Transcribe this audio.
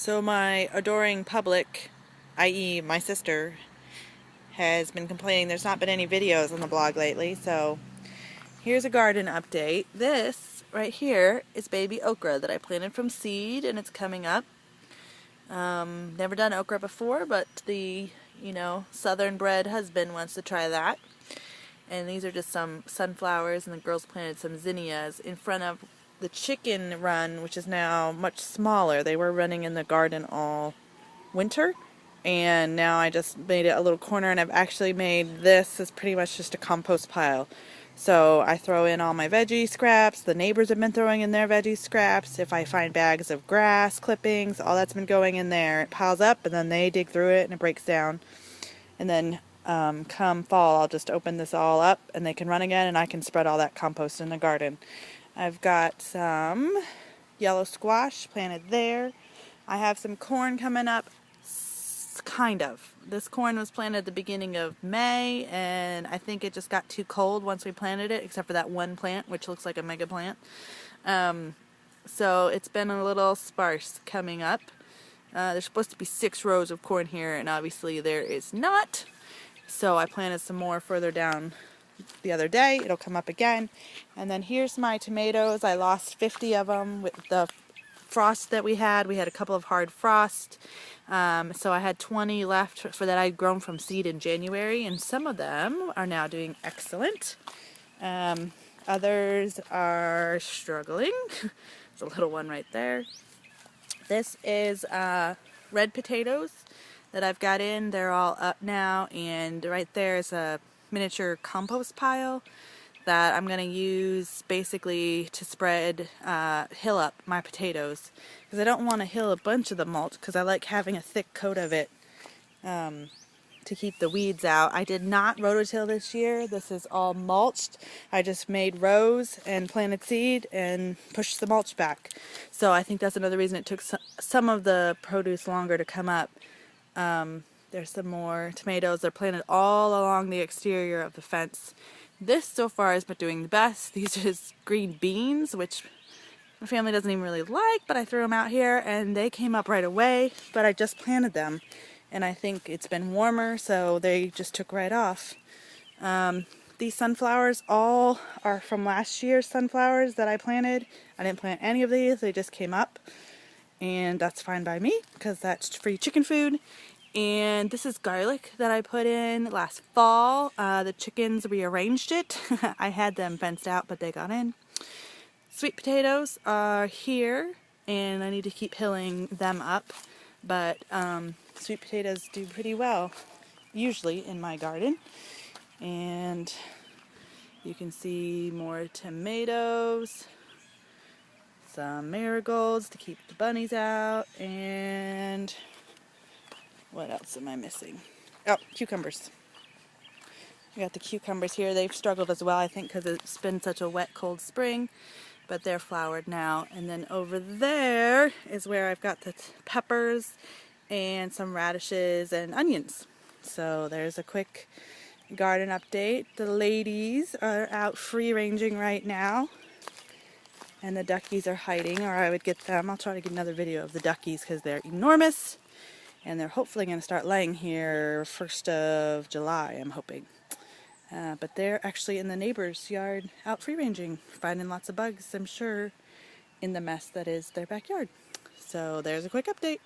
So my adoring public, i.e. my sister, has been complaining there's not been any videos on the blog lately, so here's a garden update. This right here is baby okra that I planted from seed, and it's coming up. Never done okra before, but the, southern bred husband wants to try that. And these are just some sunflowers, and the girls planted some zinnias in front of the chicken run, which is now much smaller. They were running in the garden all winter, and now I just made it a little corner, and I've actually made this is pretty much just a compost pile. So I throw in all my veggie scraps. The neighbors have been throwing in their veggie scraps. If I find bags of grass clippings, all that's been going in there. It piles up, and then they dig through it and it breaks down. And then come fall, I'll just open this all up and they can run again, and I can spread all that compost in the garden. I've got some yellow squash planted there. I have some corn coming up, kind of. This corn was planted at the beginning of May, and I think it just got too cold once we planted it, except for that one plant, which looks like a mega plant. So it's been a little sparse coming up. There's supposed to be 6 rows of corn here, and obviously there is not. So I planted some more further down the other day. It'll come up again. And then here's my tomatoes. I lost 50 of them with the frost that we had. We had a couple of hard frost. So I had 20 left for that I'd grown from seed in January, and some of them are now doing excellent. Others are struggling. There's a little one right there. This is red potatoes that I've got in. They're all up now, and right there is a miniature compost pile that I'm going to use basically to spread hill up my potatoes, because I don't want to hill a bunch of the mulch, because I like having a thick coat of it to keep the weeds out. I did not rototill this year. This is all mulched. I just made rows and planted seed and pushed the mulch back. So I think that's another reason it took some of the produce longer to come up. There's some more tomatoes. They're planted all along the exterior of the fence. This so far has been doing the best. These are just green beans, which my family doesn't even really like, but I threw them out here and they came up right away, but I just planted them. And I think it's been warmer, so they just took right off. These sunflowers all are from last year's sunflowers that I planted. I didn't plant any of these, they just came up. And that's fine by me, because that's free chicken food. And this is garlic that I put in last fall. The chickens rearranged it. I had them fenced out, but they got in. Sweet potatoes are here, and I need to keep hilling them up. But sweet potatoes do pretty well, usually, in my garden. And you can see more tomatoes, some marigolds to keep the bunnies out, and what else am I missing? Oh, cucumbers. I got the cucumbers here. They've struggled as well, I think, because it's been such a wet, cold spring, but they're flowered now. And then over there is where I've got the peppers and some radishes and onions. So there's a quick garden update. The ladies are out free ranging right now, and the duckies are hiding, or I would get them. I'll try to get another video of the duckies because they're enormous, and they're hopefully going to start laying here 1st of July, I'm hoping. But they're actually in the neighbor's yard out free ranging, finding lots of bugs, I'm sure, in the mess that is their backyard. So there's a quick update.